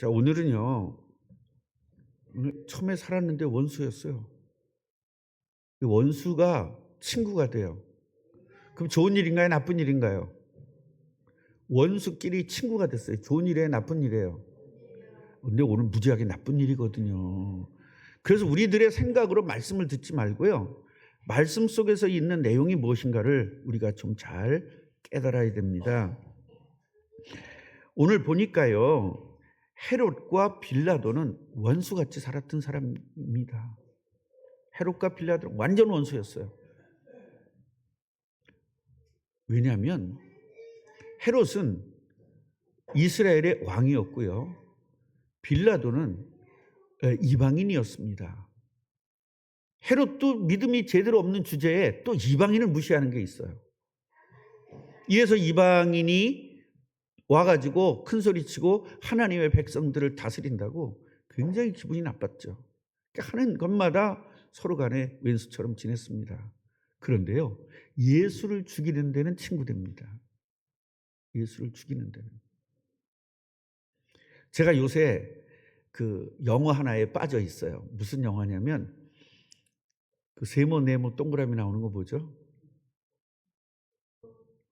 자, 오늘은요. 처음에 살았는데 원수였어요. 원수가 친구가 돼요. 그럼 좋은 일인가요? 나쁜 일인가요? 원수끼리 친구가 됐어요. 좋은 일이에요? 나쁜 일이에요? 근데 오늘 무지하게 나쁜 일이거든요. 그래서 우리들의 생각으로 말씀을 듣지 말고요. 말씀 속에서 있는 내용이 무엇인가를 우리가 좀 잘 깨달아야 됩니다. 오늘 보니까요. 헤롯과 빌라도는 원수같이 살았던 사람입니다. 헤롯과 빌라도는 완전 원수였어요. 왜냐하면 헤롯은 이스라엘의 왕이었고요. 빌라도는 이방인이었습니다. 헤롯도 믿음이 제대로 없는 주제에 또 이방인을 무시하는 게 있어요. 이래서 이방인이 와가지고 큰 소리치고 하나님의 백성들을 다스린다고 굉장히 기분이 나빴죠. 하는 것마다 서로 간에 왼수처럼 지냈습니다. 그런데요, 예수를 죽이는 데는 친구 됩니다. 예수를 죽이는 데는. 제가 요새 그 영화 하나에 빠져 있어요. 무슨 영화냐면 그 세모 네모 동그라미 나오는 거 뭐죠?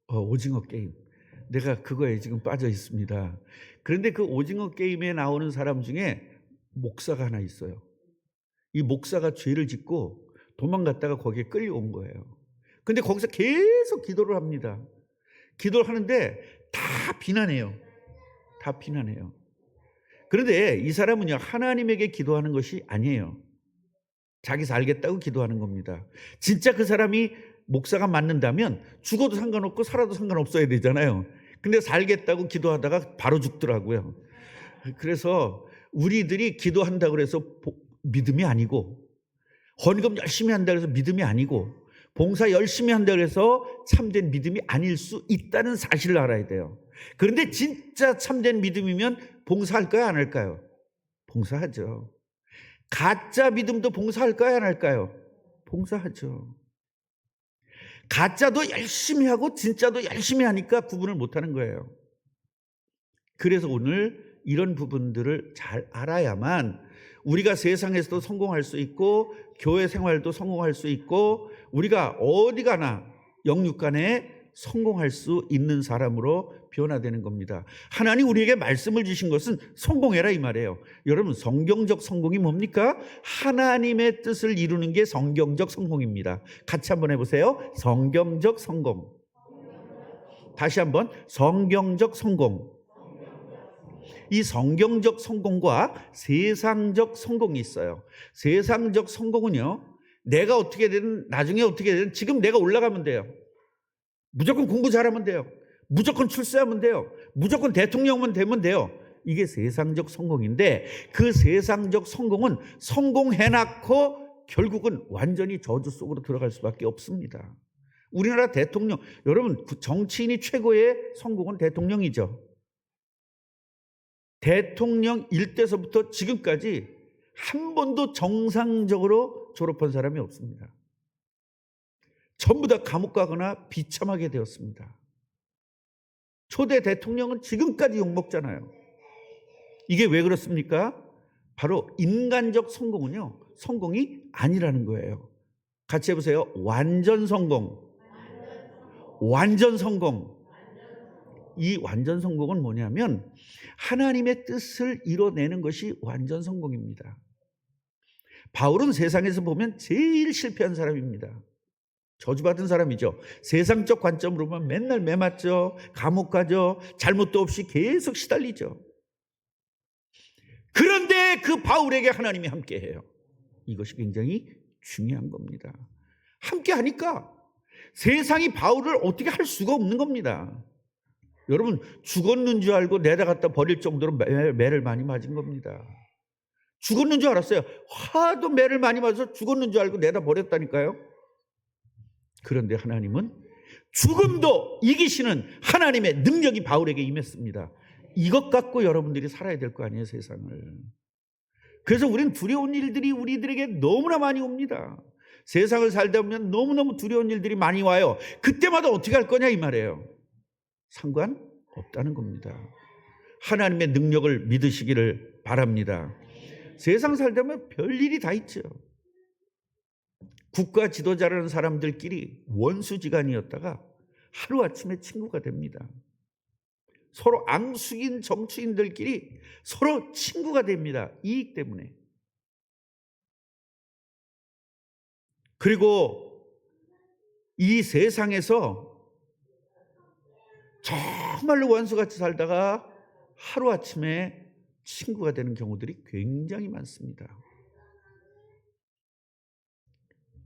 오징어 게임. 내가 그거에 지금 빠져 있습니다. 그런데 그 오징어 게임에 나오는 사람 중에 목사가 하나 있어요. 이 목사가 죄를 짓고 도망갔다가 거기에 끌려온 거예요. 근데 거기서 계속 기도를 합니다. 기도를 하는데 다 비난해요. 다 비난해요. 그런데 이 사람은요, 하나님에게 기도하는 것이 아니에요. 자기 살겠다고 기도하는 겁니다. 진짜 그 사람이 목사가 맞는다면 죽어도 상관없고 살아도 상관없어야 되잖아요. 근데 살겠다고 기도하다가 바로 죽더라고요. 그래서 우리들이 기도한다고 해서 믿음이 아니고, 헌금 열심히 한다고 해서 믿음이 아니고, 봉사 열심히 한다고 해서 참된 믿음이 아닐 수 있다는 사실을 알아야 돼요. 그런데 진짜 참된 믿음이면 봉사할까요? 안 할까요? 봉사하죠. 가짜 믿음도 봉사할까요? 안 할까요? 봉사하죠. 가짜도 열심히 하고 진짜도 열심히 하니까 구분을 못하는 거예요. 그래서 오늘 이런 부분들을 잘 알아야만 우리가 세상에서도 성공할 수 있고 교회 생활도 성공할 수 있고 우리가 어디 가나 영육간에 성공할 수 있는 사람으로 변화되는 겁니다. 하나님 우리에게 말씀을 주신 것은 성공해라 이 말이에요. 여러분, 성경적 성공이 뭡니까? 하나님의 뜻을 이루는 게 성경적 성공입니다. 같이 한번 해보세요. 성경적 성공. 다시 한번, 성경적 성공. 이 성경적 성공과 세상적 성공이 있어요. 세상적 성공은요, 내가 어떻게 되든 나중에 어떻게 되든 지금 내가 올라가면 돼요. 무조건 공부 잘하면 돼요. 무조건 출세하면 돼요. 무조건 대통령만 되면 돼요. 이게 세상적 성공인데, 그 세상적 성공은 성공해놓고 결국은 완전히 저주 속으로 들어갈 수밖에 없습니다. 우리나라 대통령, 여러분, 정치인이 최고의 성공은 대통령이죠. 대통령일 때서부터 지금까지 한 번도 정상적으로 졸업한 사람이 없습니다. 전부 다 감옥 가거나 비참하게 되었습니다. 초대 대통령은 지금까지 욕먹잖아요. 이게 왜 그렇습니까? 바로 인간적 성공은요, 성공이 아니라는 거예요. 같이 해보세요. 완전 성공. 완전 성공. 이 완전 성공은 뭐냐면 하나님의 뜻을 이뤄내는 것이 완전 성공입니다. 바울은 세상에서 보면 제일 실패한 사람입니다. 저주받은 사람이죠. 세상적 관점으로 보면 맨날 매맞죠. 감옥 가죠. 잘못도 없이 계속 시달리죠. 그런데 그 바울에게 하나님이 함께해요. 이것이 굉장히 중요한 겁니다. 함께하니까 세상이 바울을 어떻게 할 수가 없는 겁니다. 여러분, 죽었는 줄 알고 내다 갖다 버릴 정도로 매를 많이 맞은 겁니다. 죽었는 줄 알았어요. 하도 매를 많이 맞아서 죽었는 줄 알고 내다 버렸다니까요. 그런데 하나님은 죽음도 이기시는 하나님의 능력이 바울에게 임했습니다. 이것 갖고 여러분들이 살아야 될 거 아니에요, 세상을. 그래서 우리는 두려운 일들이 우리들에게 너무나 많이 옵니다. 세상을 살다 보면 너무너무 두려운 일들이 많이 와요. 그때마다 어떻게 할 거냐 이 말이에요. 상관없다는 겁니다. 하나님의 능력을 믿으시기를 바랍니다. 세상 살다 보면 별일이 다 있죠. 국가 지도자라는 사람들끼리 원수지간이었다가 하루아침에 친구가 됩니다. 서로 앙숙인 정치인들끼리 서로 친구가 됩니다. 이익 때문에. 그리고 이 세상에서 정말로 원수같이 살다가 하루아침에 친구가 되는 경우들이 굉장히 많습니다.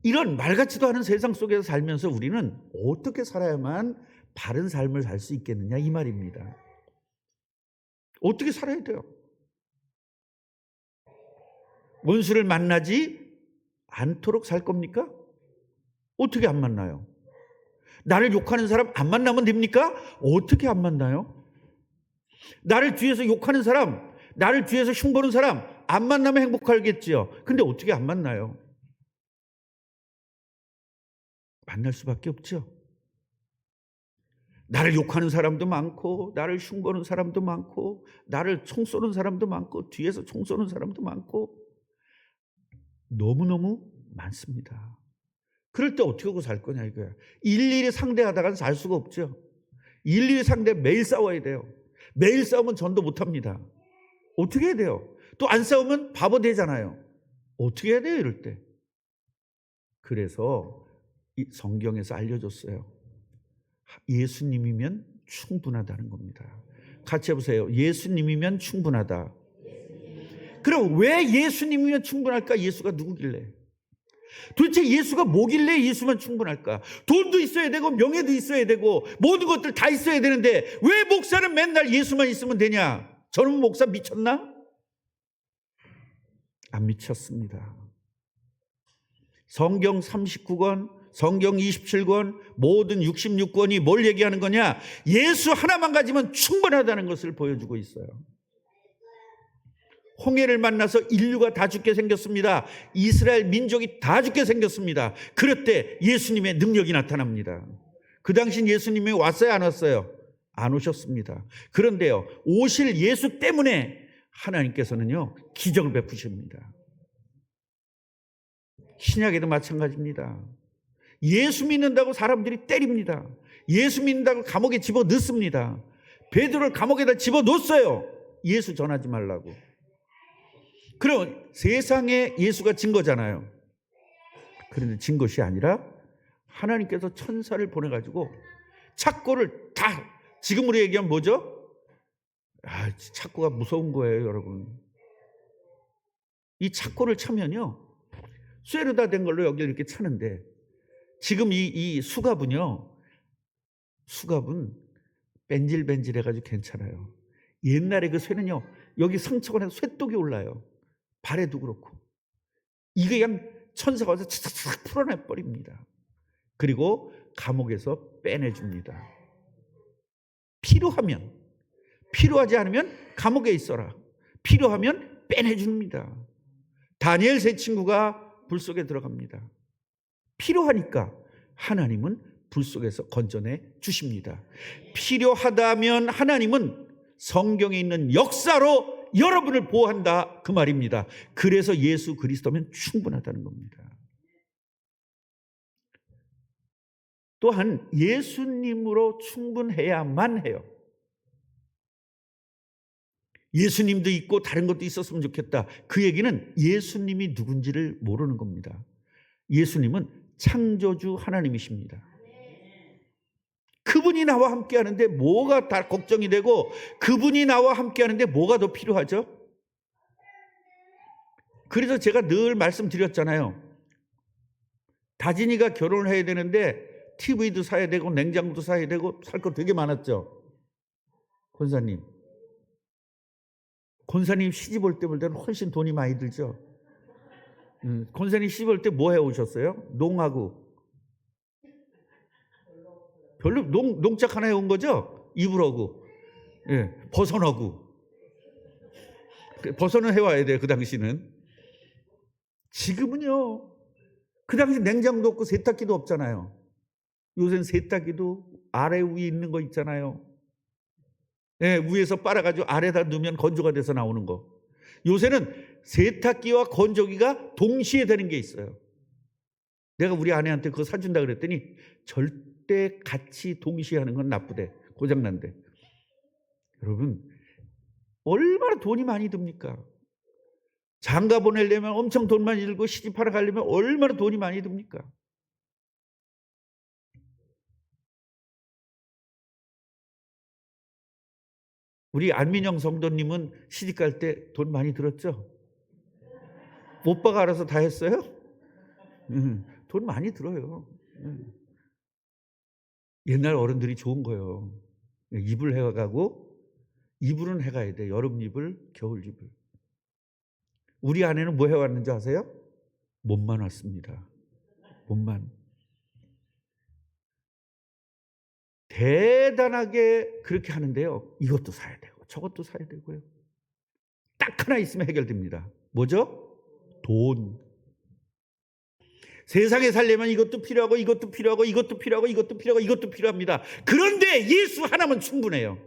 이런 말 같지도 않은 세상 속에서 살면서 우리는 어떻게 살아야만 바른 삶을 살 수 있겠느냐 이 말입니다. 어떻게 살아야 돼요? 원수를 만나지 않도록 살 겁니까? 어떻게 안 만나요? 나를 욕하는 사람 안 만나면 됩니까? 어떻게 안 만나요? 나를 뒤에서 욕하는 사람, 나를 뒤에서 흉보는 사람 안 만나면 행복하겠지요. 근데 어떻게 안 만나요? 만날 수밖에 없죠. 나를 욕하는 사람도 많고, 나를 흉보는 사람도 많고, 나를 총 쏘는 사람도 많고, 뒤에서 총 쏘는 사람도 많고, 너무너무 많습니다. 그럴 때 어떻게 하고 살 거냐 이거야. 일일이 상대하다가는 살 수가 없죠. 일일이 상대 매일 싸워야 돼요. 매일 싸우면 전도 못합니다. 어떻게 해야 돼요? 또 안 싸우면 바보 되잖아요. 어떻게 해야 돼요 이럴 때? 그래서 이 성경에서 알려줬어요. 예수님이면 충분하다는 겁니다. 같이 해보세요. 예수님이면 충분하다. 그럼 왜 예수님이면 충분할까? 예수가 누구길래? 도대체 예수가 뭐길래 예수만 충분할까? 돈도 있어야 되고 명예도 있어야 되고 모든 것들 다 있어야 되는데 왜 목사는 맨날 예수만 있으면 되냐? 저는 목사 미쳤나? 안 미쳤습니다. 성경 39권, 성경 27권, 모든 66권이 뭘 얘기하는 거냐? 예수 하나만 가지면 충분하다는 것을 보여주고 있어요. 홍해를 만나서 인류가 다 죽게 생겼습니다. 이스라엘 민족이 다 죽게 생겼습니다. 그럴 때 예수님의 능력이 나타납니다. 그 당시 예수님이 왔어요, 안 왔어요? 안 오셨습니다. 그런데요, 오실 예수 때문에 하나님께서는요, 기적을 베푸십니다. 신약에도 마찬가지입니다. 예수 믿는다고 사람들이 때립니다. 예수 믿는다고 감옥에 집어넣습니다. 베드로를 감옥에다 집어넣었어요. 예수 전하지 말라고. 그럼 세상에 예수가 진 거잖아요. 그런데 진 것이 아니라 하나님께서 천사를 보내가지고 착고를 다, 지금으로 얘기하면 뭐죠? 착고가 무서운 거예요, 여러분. 이 착고를 차면요, 쇠로다 된 걸로 여기 이렇게 차는데, 지금 이 수갑은요, 수갑은 벤질벤질해가지고 괜찮아요. 옛날에 그 쇠는요, 여기 상처가 나서 쇠독이 올라요. 발에도 그렇고. 이게 그냥 천사가 와서 착착 풀어내버립니다. 그리고 감옥에서 빼내줍니다. 필요하면, 필요하지 않으면 감옥에 있어라. 필요하면 빼내줍니다. 다니엘 세 친구가 불 속에 들어갑니다. 필요하니까 하나님은 불 속에서 건져내 주십니다. 필요하다면 하나님은 성경에 있는 역사로 여러분을 보호한다 그 말입니다. 그래서 예수 그리스도면 충분하다는 겁니다. 또한 예수님으로 충분해야만 해요. 예수님도 있고 다른 것도 있었으면 좋겠다. 그 얘기는 예수님이 누군지를 모르는 겁니다. 예수님은 창조주 하나님이십니다. 그분이 나와 함께 하는데 뭐가 다 걱정이 되고, 그분이 나와 함께 하는데 뭐가 더 필요하죠? 그래서 제가 늘 말씀드렸잖아요. 다진이가 결혼을 해야 되는데 TV도 사야 되고 냉장고도 사야 되고 살 거 되게 많았죠. 권사님 시집 올 때보다는 훨씬 돈이 많이 들죠. 권사님 시집 올 때 뭐 해오셨어요? 농하고. 별로 농짝 하나 해온 거죠? 이불하고, 예, 버선하고. 버선은 해와야 돼요, 그 당시는. 지금은요, 그 당시 냉장고도 없고 세탁기도 없잖아요. 요새는 세탁기도 아래 위에 있는 거 있잖아요. 예, 위에서 빨아가지고 아래다 넣으면 건조가 돼서 나오는 거. 요새는 세탁기와 건조기가 동시에 되는 게 있어요. 내가 우리 아내한테 그거 사준다 그랬더니 절대 같이 동시에 하는 건 나쁘대. 고장난대. 여러분, 얼마나 돈이 많이 듭니까? 장가 보내려면 엄청 돈 많이 들고 시집하러 가려면 얼마나 돈이 많이 듭니까? 우리 안민영 성도님은 시집갈 때 돈 많이 들었죠? 오빠가 알아서 다 했어요? 돈 많이 들어요. 옛날 어른들이 좋은 거예요. 이불 해가고, 이불은 해가야 돼. 여름 이불, 겨울 이불. 우리 아내는 뭐 해왔는지 아세요? 몸만 왔습니다. 몸만. 대단하게 그렇게 하는데요. 이것도 사야 되고 저것도 사야 되고요. 딱 하나 있으면 해결됩니다. 뭐죠? 돈. 세상에 살려면 이것도 필요하고 이것도 필요하고 이것도 필요하고 이것도 필요하고 이것도 필요합니다. 그런데 예수 하나면 충분해요.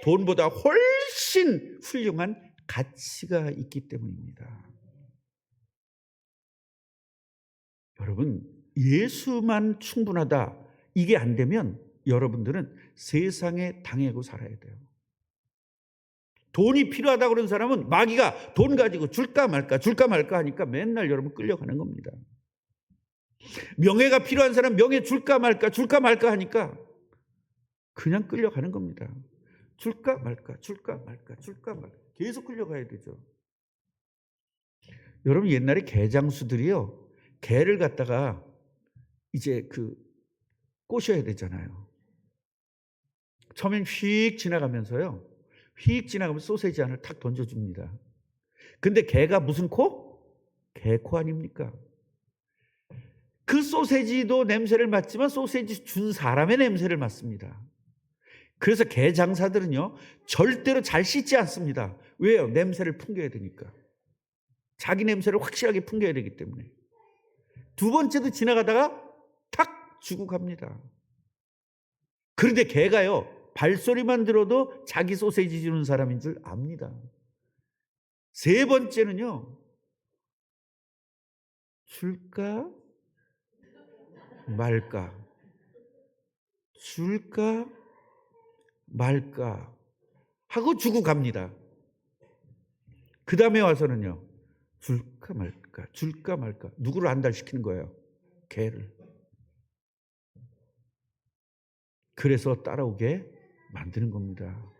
돈보다 훨씬 훌륭한 가치가 있기 때문입니다. 여러분, 예수만 충분하다. 이게 안 되면 여러분들은 세상에 당하고 살아야 돼요. 돈이 필요하다고 그런 사람은 마귀가 돈 가지고 줄까 말까 하니까 맨날 여러분 끌려가는 겁니다. 명예가 필요한 사람 명예 줄까 말까 하니까 그냥 끌려가는 겁니다. 줄까 말까 계속 끌려가야 되죠. 여러분, 옛날에 개장수들이요, 개를 갖다가 이제 꼬셔야 되잖아요. 처음엔 휙 지나가면서요, 휙 지나가면 소세지 하나를 탁 던져줍니다. 근데 개가 무슨 코? 개코 아닙니까? 그 소세지도 냄새를 맡지만 소세지 준 사람의 냄새를 맡습니다. 그래서 개 장사들은요, 절대로 잘 씻지 않습니다. 왜요? 냄새를 풍겨야 되니까. 자기 냄새를 확실하게 풍겨야 되기 때문에. 두 번째도 지나가다가 탁 주고 갑니다. 그런데 개가요, 발소리만 들어도 자기 소세지 주는 사람인 줄 압니다. 세 번째는요, 줄까 말까, 줄까 말까 하고 주고 갑니다. 그 다음에 와서는요, 줄까 말까. 누구를 안달시키는 거예요? 개를. 그래서 따라오게 만드는 겁니다.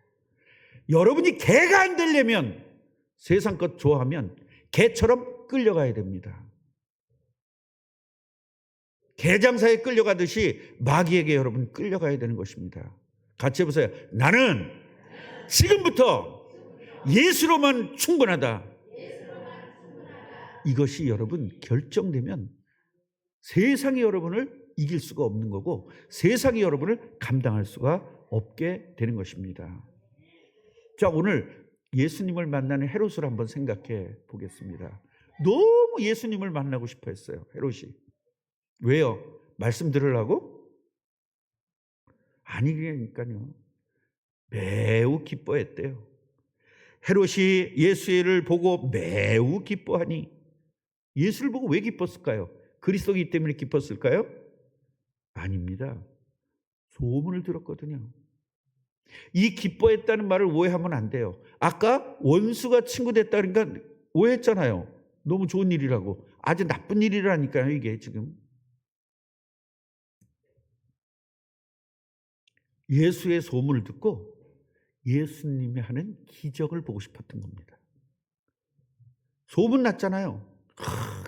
여러분이 개가 안 되려면, 세상 것 좋아하면 개처럼 끌려가야 됩니다. 개장사에 끌려가듯이 마귀에게 여러분 끌려가야 되는 것입니다. 같이 해보세요. 나는 지금부터 예수로만 충분하다. 이것이 여러분 결정되면 세상이 여러분을 이길 수가 없는 거고, 세상이 여러분을 감당할 수가 없게 되는 것입니다. 자, 오늘 예수님을 만나는 헤롯을 한번 생각해 보겠습니다. 너무 예수님을 만나고 싶어 했어요, 헤롯이. 왜요? 말씀 들으려고? 아니니까요. 매우 기뻐했대요. 헤롯이 예수를 보고 매우 기뻐하니, 예수를 보고 왜 기뻤을까요? 그리스도이기 때문에 기뻤을까요? 아닙니다. 소문을 들었거든요. 이 기뻐했다는 말을 오해하면 안 돼요. 아까 원수가 친구 됐다 그러니까 오해했잖아요. 너무 좋은 일이라고. 아주 나쁜 일이라니까요, 이게 지금. 예수의 소문을 듣고 예수님이 하는 기적을 보고 싶었던 겁니다. 소문 났잖아요.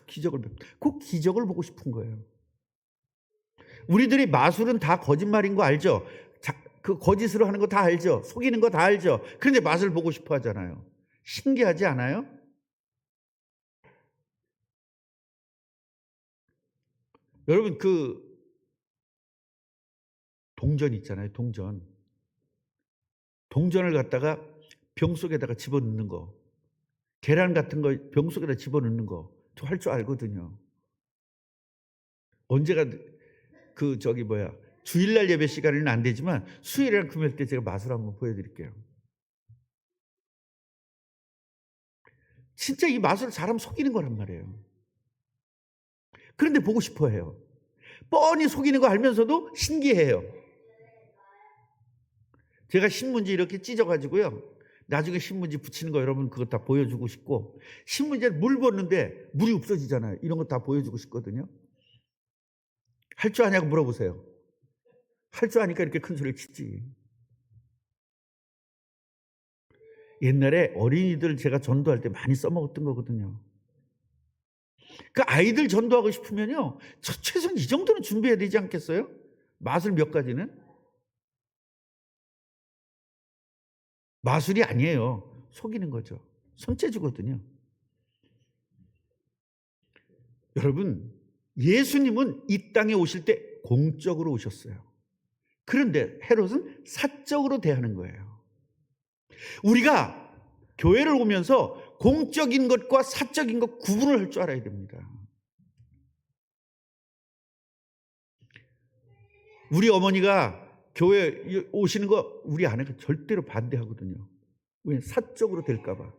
기적을, 그 기적을 보고 싶은 거예요. 우리들이 마술은 다 거짓말인 거 알죠? 그 거짓으로 하는 거 다 알죠? 속이는 거 다 알죠? 그런데 맛을 보고 싶어 하잖아요. 신기하지 않아요? 여러분, 동전 있잖아요, 동전. 동전을 갖다가 병 속에다가 집어넣는 거, 계란 같은 거 병 속에다 집어넣는 거, 저 할 줄 알거든요. 언제가 주일날 예배 시간에는 안 되지만 수요일이랑 금요일 때 제가 맛을 한번 보여드릴게요. 진짜 이 마술을 사람 속이는 거란 말이에요. 그런데 보고 싶어 해요. 뻔히 속이는 거 알면서도 신기해요. 제가 신문지 이렇게 찢어가지고요, 나중에 신문지 붙이는 거 여러분 그거 다 보여주고 싶고, 신문지에 물 붓는데 물이 없어지잖아요. 이런 거 다 보여주고 싶거든요. 할 줄 아냐고 물어보세요. 할 줄 아니까 이렇게 큰 소리를 치지. 옛날에 어린이들 제가 전도할 때 많이 써먹었던 거거든요. 그 아이들 전도하고 싶으면요, 최소한 이 정도는 준비해야 되지 않겠어요? 마술 몇 가지는? 마술이 아니에요. 속이는 거죠. 손재주거든요. 여러분, 예수님은 이 땅에 오실 때 공적으로 오셨어요. 그런데 헤롯은 사적으로 대하는 거예요. 우리가 교회를 오면서 공적인 것과 사적인 것 구분을 할 줄 알아야 됩니다. 우리 어머니가 교회 오시는 거 우리 아내가 절대로 반대하거든요. 왜? 사적으로 될까 봐.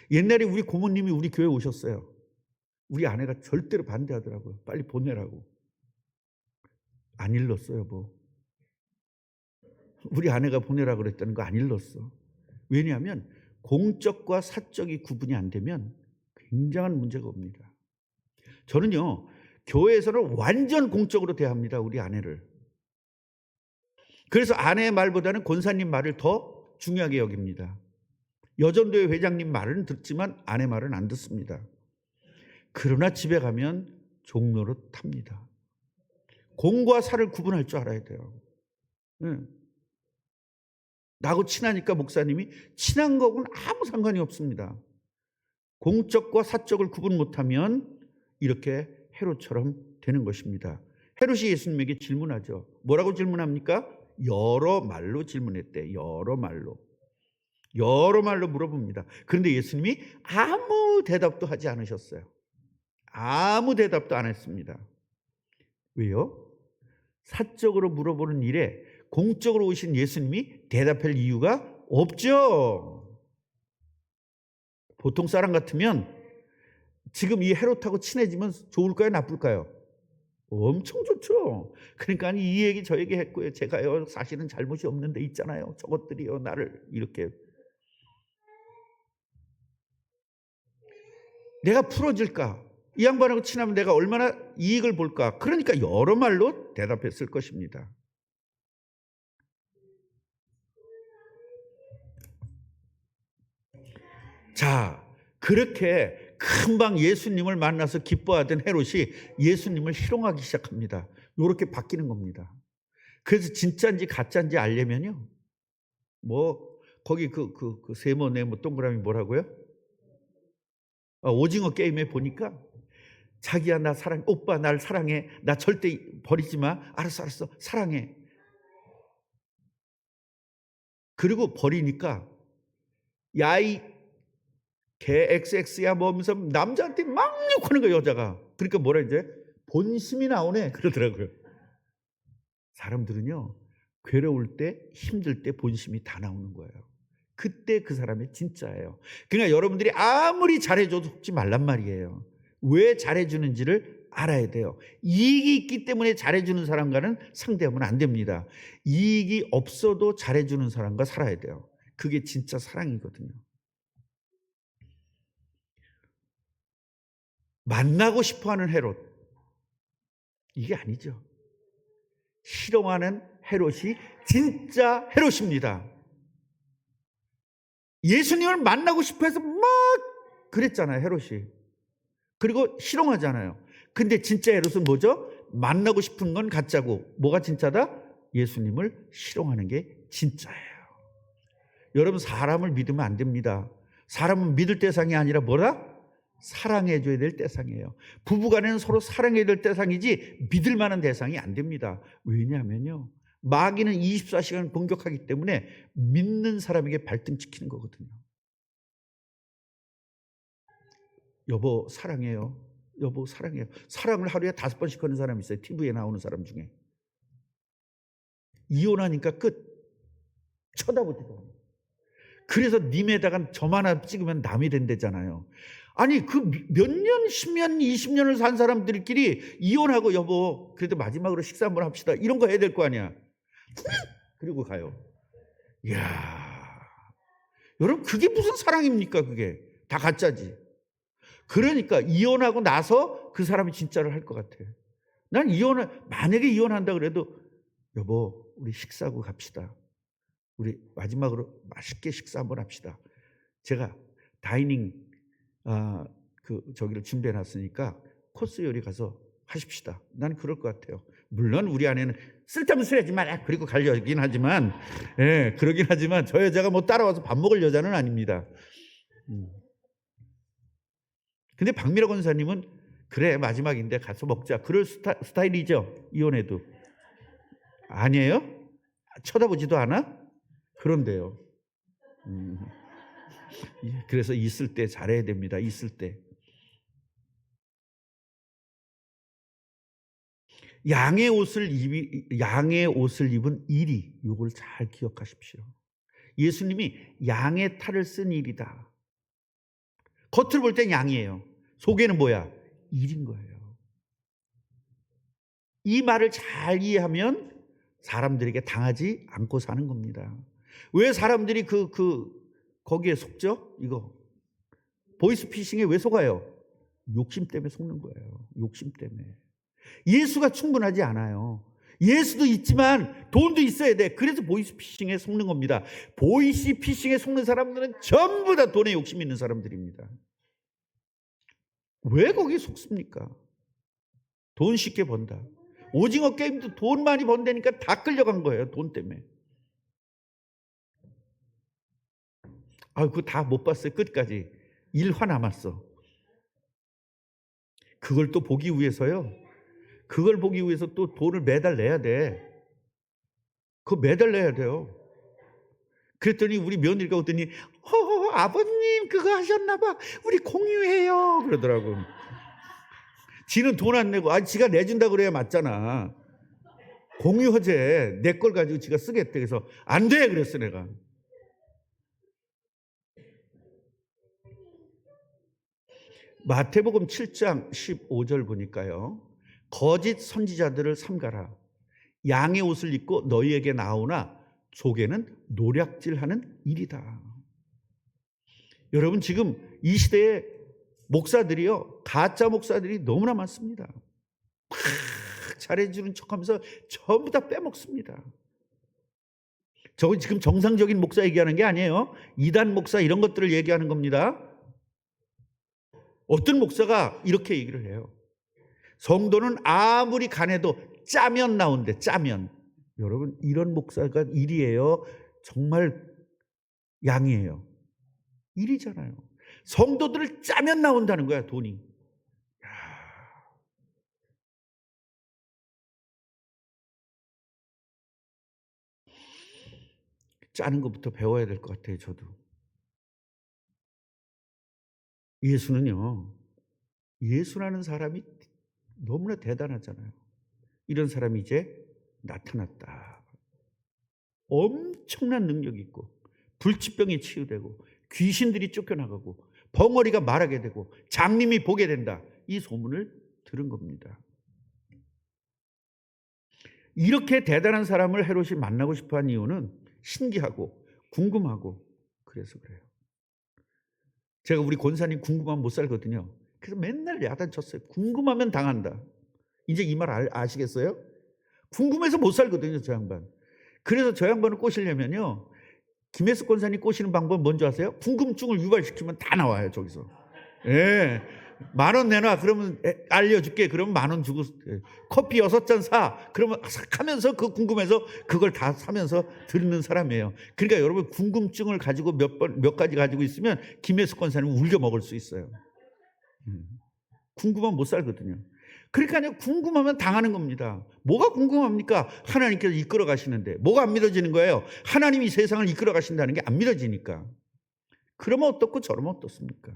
옛날에 우리 고모님이 우리 교회 오셨어요. 우리 아내가 절대로 반대하더라고요. 빨리 보내라고. 안 일렀어요, 뭐. 우리 아내가 보내라고 그랬다는 거 안 일렀어. 왜냐하면 공적과 사적이 구분이 안 되면 굉장한 문제가 옵니다. 저는요, 교회에서는 완전 공적으로 대합니다, 우리 아내를. 그래서 아내의 말보다는 권사님 말을 더 중요하게 여깁니다. 여전도회 회장님 말은 듣지만 아내 말은 안 듣습니다. 그러나 집에 가면 종로로 탑니다. 공과 사를 구분할 줄 알아야 돼요. 나하고 친하니까 목사님이, 친한 거하고는 아무 상관이 없습니다. 공적과 사적을 구분 못하면 이렇게 헤롯처럼 되는 것입니다. 헤롯이 예수님에게 질문하죠. 뭐라고 질문합니까? 여러 말로 질문했대. 여러 말로 물어봅니다. 그런데 예수님이 아무 대답도 하지 않으셨어요. 아무 대답도 안 했습니다. 왜요? 사적으로 물어보는 일에 공적으로 오신 예수님이 대답할 이유가 없죠. 보통 사람 같으면 지금 이 헤롯하고 친해지면 좋을까요? 나쁠까요? 엄청 좋죠. 그러니까 이 얘기 저 얘기 했고요. 제가요 사실은 잘못이 없는데 있잖아요. 저것들이요 나를 이렇게. 내가 풀어질까? 이 양반하고 친하면 내가 얼마나 이익을 볼까? 그러니까 여러 말로 대답했을 것입니다. 자, 그렇게 금방 예수님을 만나서 기뻐하던 헤롯이 예수님을 희롱하기 시작합니다. 이렇게 바뀌는 겁니다. 그래서 진짜인지 가짜인지 알려면요, 뭐 거기 그 세모 네모 동그라미 뭐라고요? 오징어 게임에 보니까 자기야 나 사랑, 오빠 날 사랑해, 나 절대 버리지 마, 알았어 사랑해. 그리고 버리니까 야이 개 XX야 뭐 하면서 남자한테 막 욕하는 거예요, 여자가. 그러니까 뭐라 이제 본심이 나오네 그러더라고요. 사람들은요, 괴로울 때 힘들 때 본심이 다 나오는 거예요. 그때 그 사람이 진짜예요. 그러니까 여러분들이 아무리 잘해줘도 속지 말란 말이에요. 왜 잘해주는지를 알아야 돼요. 이익이 있기 때문에 잘해주는 사람과는 상대하면 안 됩니다. 이익이 없어도 잘해주는 사람과 살아야 돼요. 그게 진짜 사랑이거든요. 만나고 싶어하는 헤롯, 이게 아니죠. 희롱하는 헤롯이 진짜 헤롯입니다. 예수님을 만나고 싶어해서 막 그랬잖아요, 헤롯이. 그리고 희롱하잖아요. 근데 진짜 헤롯은 뭐죠? 만나고 싶은 건 가짜고 뭐가 진짜다? 예수님을 희롱하는 게 진짜예요. 여러분, 사람을 믿으면 안 됩니다. 사람은 믿을 대상이 아니라 뭐라? 사랑해줘야 될 대상이에요. 부부간에는 서로 사랑해야 될 대상이지 믿을 만한 대상이 안 됩니다. 왜냐하면요, 마귀는 24시간 공격하기 때문에 믿는 사람에게 발등찍히는 거거든요. 여보 사랑해요. 여보 사랑해요. 사랑을 하루에 5번씩 하는 사람이 있어요. TV에 나오는 사람 중에. 이혼하니까 끝. 쳐다보지도 않아요. 그래서 님에다가 점 하나 찍으면 남이 된대잖아요. 아니 그 몇 년, 10년, 20년을 산 사람들끼리 이혼하고 여보 그래도 마지막으로 식사 한번 합시다. 이런 거 해야 될 거 아니야. 그리고 가요. 이야, 여러분 그게 무슨 사랑입니까? 그게 다 가짜지. 그러니까 이혼하고 나서 그 사람이 진짜를 할 것 같아. 난 만약에 이혼한다 그래도 여보 우리 식사하고 갑시다. 우리 마지막으로 맛있게 식사 한번 합시다. 제가 다이닝 저기를 준비해 놨으니까 코스 요리 가서 하십시다. 난 그럴 것 같아요. 물론 우리 아내는 쓸데없는 소리 하지 마라 그리고 가려긴 하지만, 예, 그러긴 하지만 저 여자가 뭐 따라와서 밥 먹을 여자는 아닙니다. 근데 박미라 권사님은 그래 마지막인데 가서 먹자 그럴 스타일이죠. 이혼해도. 아니에요? 쳐다보지도 않아? 그런데요. 그래서 있을 때 잘해야 됩니다. 있을 때. 양의 옷을 입은 일이, 이걸 잘 기억하십시오. 예수님이 양의 탈을 쓴 일이다. 겉으로 볼 땐 양이에요. 속에는 뭐야? 일인 거예요. 이 말을 잘 이해하면 사람들에게 당하지 않고 사는 겁니다. 왜 사람들이 거기에 속죠? 이거 보이스피싱에 왜 속아요? 욕심 때문에 속는 거예요. 욕심 때문에. 예수가 충분하지 않아요. 예수도 있지만 돈도 있어야 돼. 그래서 보이스피싱에 속는 겁니다. 보이스피싱에 속는 사람들은 전부 다 돈에 욕심 있는 사람들입니다. 왜 거기에 속습니까? 돈 쉽게 번다. 오징어 게임도 돈 많이 번다니까 다 끌려간 거예요. 돈 때문에. 그거 다 못 봤어요. 끝까지. 1화 남았어. 그걸 또 보기 위해서요. 그걸 보기 위해서 또 돈을 매달 내야 돼. 그거 매달 내야 돼요. 그랬더니 우리 며느리가 오더니 아버님 그거 하셨나 봐. 우리 공유해요. 그러더라고. 지는 돈 안 내고 지가 내준다 그래야 맞잖아. 공유하재. 내 걸 가지고 지가 쓰겠대. 그래서 안 돼 그랬어 내가. 마태복음 7장 15절 보니까요. 거짓 선지자들을 삼가라. 양의 옷을 입고 너희에게 나오나 속에는 노략질하는 일이다. 여러분 지금 이 시대에 목사들이요. 가짜 목사들이 너무나 많습니다. 잘해주는 척하면서 전부 다 빼먹습니다. 저거 지금 정상적인 목사 얘기하는 게 아니에요. 이단 목사 이런 것들을 얘기하는 겁니다. 어떤 목사가 이렇게 얘기를 해요. 성도는 아무리 간해도 짜면 나온대. 짜면. 여러분 이런 목사가 일이에요. 정말 양이에요. 일이잖아요. 성도들을 짜면 나온다는 거야. 돈이. 짜는 것부터 배워야 될 것 같아요. 저도. 예수라는 사람이 너무나 대단하잖아요. 이런 사람이 이제 나타났다. 엄청난 능력이 있고 불치병이 치유되고 귀신들이 쫓겨나가고 벙어리가 말하게 되고 장님이 보게 된다. 이 소문을 들은 겁니다. 이렇게 대단한 사람을 헤롯이 만나고 싶어한 이유는 신기하고 궁금하고 그래서 그래요. 제가 우리 권사님 궁금하면 못 살거든요. 그래서 맨날 야단쳤어요. 궁금하면 당한다. 이제 이 말 아시겠어요? 궁금해서 못 살거든요. 저 양반. 그래서 저 양반을 꼬시려면요. 김혜숙 권사님 꼬시는 방법은 뭔지 아세요? 궁금증을 유발시키면 다 나와요. 저기서. 예. 10,000원 내놔. 그러면 알려줄게. 그러면 10,000원 주고 커피 6잔 사. 그러면 싹 하면서 궁금해서 그걸 다 사면서 듣는 사람이에요. 그러니까 여러분 궁금증을 가지고 몇 가지 가지고 있으면 김혜숙 권사님은 울겨 먹을 수 있어요. 궁금하면 못 살거든요. 그러니까 궁금하면 당하는 겁니다. 뭐가 궁금합니까? 하나님께서 이끌어 가시는데. 뭐가 안 믿어지는 거예요? 하나님이 세상을 이끌어 가신다는 게 안 믿어지니까. 그러면 어떻고 저러면 어떻습니까?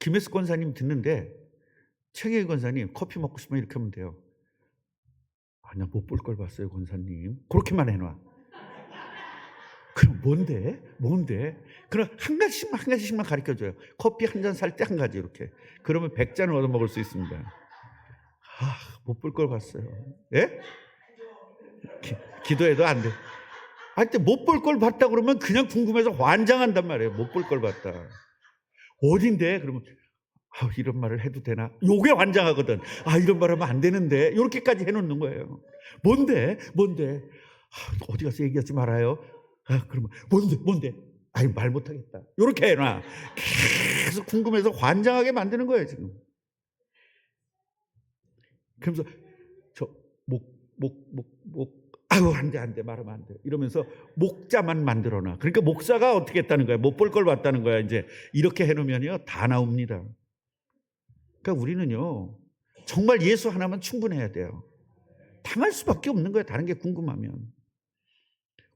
김혜숙 권사님 듣는데 최경희 권사님 커피 먹고 싶으면 이렇게 하면 돼요. 아니야, 못 볼 걸 봤어요, 권사님. 그렇게만 해놔. 그럼 뭔데? 그럼 한 가지씩만 가르쳐줘요. 커피 한 잔 살 때 한 가지 이렇게. 그러면 100잔을 얻어 먹을 수 있습니다. 못 볼 걸 봤어요. 예? 기도해도 안 돼. 하여튼 못 볼 걸 봤다 그러면 그냥 궁금해서 환장한단 말이에요. 못 볼 걸 봤다. 어딘데? 그러면 이런 말을 해도 되나? 요게 환장하거든. 이런 말 하면 안 되는데. 이렇게까지 해놓는 거예요. 뭔데? 어디 가서 얘기하지 말아요. 그러면 뭔데? 말 못하겠다. 이렇게 해놔. 계속 궁금해서 환장하게 만드는 거예요, 지금. 그러면서 안 돼, 말하면 안 돼. 이러면서 목자만 만들어놔. 그러니까 목사가 어떻게 했다는 거야? 못 볼 걸 봤다는 거야. 이제 이렇게 해놓으면요, 다 나옵니다. 그러니까 우리는요, 정말 예수 하나만 충분해야 돼요. 당할 수밖에 없는 거예요. 다른 게 궁금하면.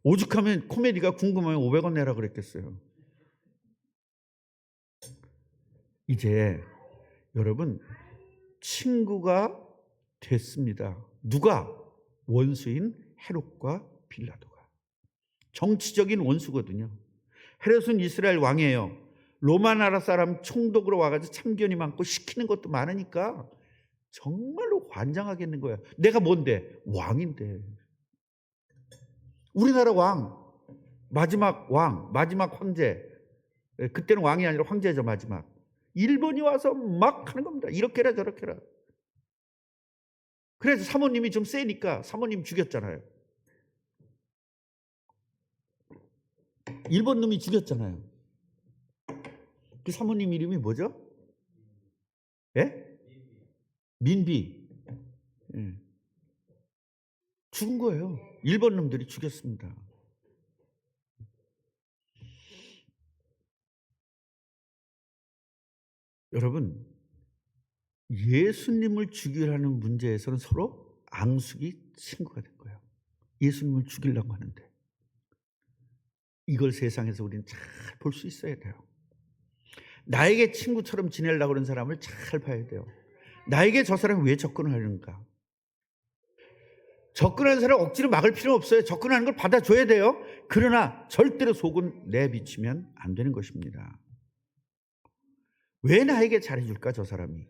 오죽하면 코미디가 궁금하면 500원 내라 그랬겠어요. 이제 여러분, 친구가 됐습니다. 누가? 원수인 헤롯과 빌라도가. 정치적인 원수거든요. 헤롯은 이스라엘 왕이에요. 로마 나라 사람 총독으로 와가지고 참견이 많고 시키는 것도 많으니까 정말로 환장하겠는 거야. 내가 뭔데? 왕인데. 우리나라 마지막 황제. 그때는 왕이 아니라 황제죠, 마지막. 일본이 와서 막 하는 겁니다. 이렇게라 저렇게라. 그래서 사모님이 좀 세니까 사모님 죽였잖아요. 일본 놈이 죽였잖아요. 그 사모님 이름이 뭐죠? 예? 민비. 예. 죽은 거예요. 일본 놈들이 죽였습니다. 여러분, 예수님을 죽이라는 문제에서는 서로 앙숙이 친구가 된 거예요. 예수님을 죽이려고 하는데. 이걸 세상에서 우리는 잘 볼 수 있어야 돼요. 나에게 친구처럼 지내려고 하는 사람을 잘 봐야 돼요. 나에게 저 사람이 왜 접근을 하는가? 접근하는 사람 억지로 막을 필요 없어요. 접근하는 걸 받아줘야 돼요. 그러나 절대로 속은 내비치면 안 되는 것입니다. 왜 나에게 잘해줄까, 저 사람이?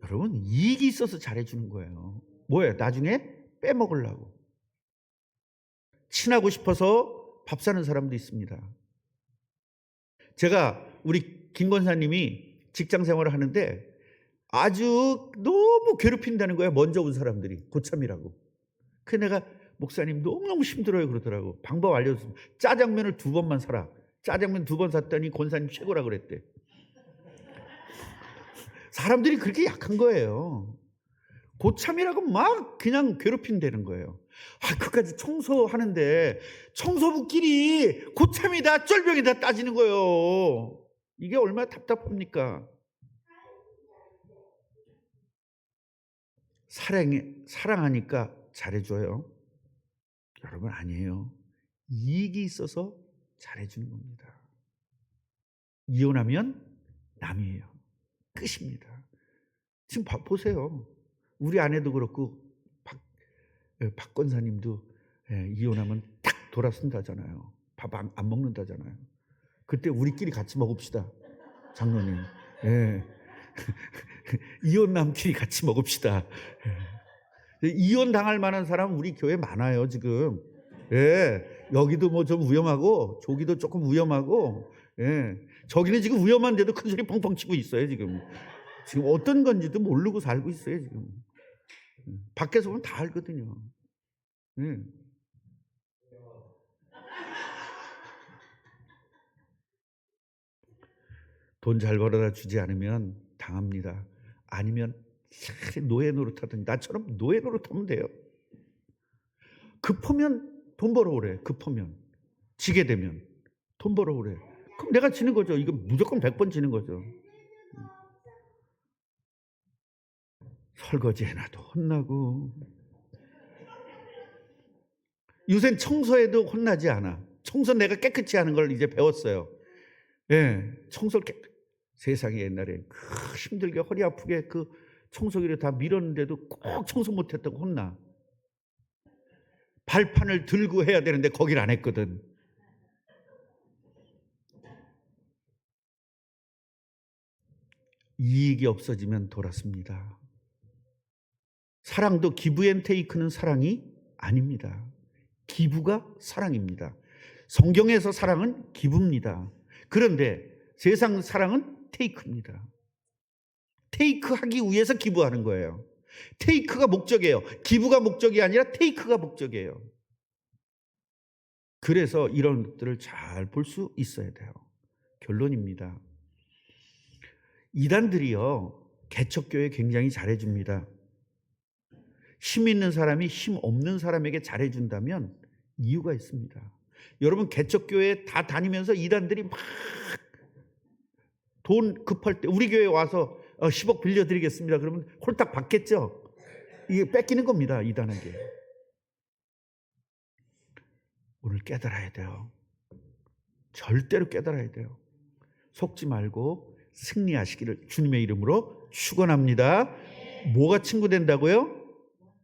여러분, 이익이 있어서 잘해주는 거예요. 뭐예요? 나중에 빼먹으려고. 친하고 싶어서 밥 사는 사람도 있습니다. 제가 우리 김 권사님이 직장 생활을 하는데 아주 너무 괴롭힌다는 거예요. 먼저 온 사람들이. 고참이라고. 그 내가 목사님 너무너무 힘들어요 그러더라고. 방법 알려줬습니다. 짜장면을 2번만 사라. 짜장면 2번 샀더니 권사님 최고라 그랬대. 사람들이 그렇게 약한 거예요. 고참이라고 막 그냥 괴롭힌다는 거예요. 그까지 청소하는데 청소부끼리 고참이다 쫄병이다 따지는 거예요. 이게 얼마나 답답합니까? 사랑하니까 잘해줘요. 여러분, 아니에요. 이익이 있어서 잘해주는 겁니다. 이혼하면 남이에요. 끝입니다. 지금 보세요. 우리 아내도 그렇고 박 권사님도 이혼하면 딱 돌아선다잖아요. 밥 안 먹는다잖아요. 그때 우리끼리 같이 먹읍시다. 장로님. 이혼남끼리 같이 먹읍시다. 이혼 당할 만한 사람 우리 교회 많아요 지금. 여기도 뭐 좀 위험하고 저기도 조금 위험하고 저기는 지금 위험한데도 큰 소리 펑펑 치고 있어요 지금. 지금 어떤 건지도 모르고 살고 있어요 지금. 밖에서 보면 다 알거든요. 돈 잘 벌어다 주지 않으면 당합니다. 아니면 노예 노릇하든지 나처럼 노예 노릇하면 돼요. 급하면 돈 벌어오래. 급하면 지게 되면 돈 벌어오래. 그럼 내가 지는 거죠. 이거 무조건 100번 지는 거죠. 설거지 해놔도 혼나고 요새 청소해도 혼나지 않아. 청소 내가 깨끗이 하는 걸 이제 배웠어요. 청소를 세상에 옛날에 힘들게 허리 아프게 그 청소기를 다 밀었는데도 꼭 청소 못했다고 혼나. 발판을 들고 해야 되는데 거길 안 했거든. 이익이 없어지면 돌았습니다. 사랑도 기브 앤 테이크는 사랑이 아닙니다. 기부가 사랑입니다. 성경에서 사랑은 기부입니다. 그런데 세상 사랑은 테이크입니다. 테이크하기 위해서 기부하는 거예요. 테이크가 목적이에요. 기부가 목적이 아니라 테이크가 목적이에요. 그래서 이런 것들을 잘 볼 수 있어야 돼요. 결론입니다. 이단들이요, 개척교회 굉장히 잘해줍니다. 힘 있는 사람이 힘 없는 사람에게 잘해준다면 이유가 있습니다. 여러분, 개척교회 다 다니면서 이단들이 막 돈 급할 때 우리 교회 와서 10억 빌려드리겠습니다. 그러면 홀딱 받겠죠? 이게 뺏기는 겁니다, 이단에게. 오늘 깨달아야 돼요. 절대로 깨달아야 돼요. 속지 말고 승리하시기를 주님의 이름으로 축원합니다. 뭐가 친구 된다고요?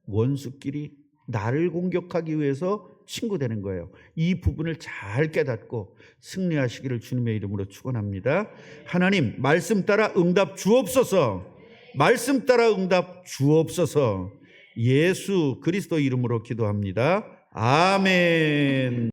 원수끼리 나를 공격하기 위해서 친구 되는 거예요. 이 부분을 잘 깨닫고 승리하시기를 주님의 이름으로 축원합니다. 하나님, 말씀 따라 응답 주옵소서. 말씀 따라 응답 주옵소서. 예수 그리스도 이름으로 기도합니다. 아멘.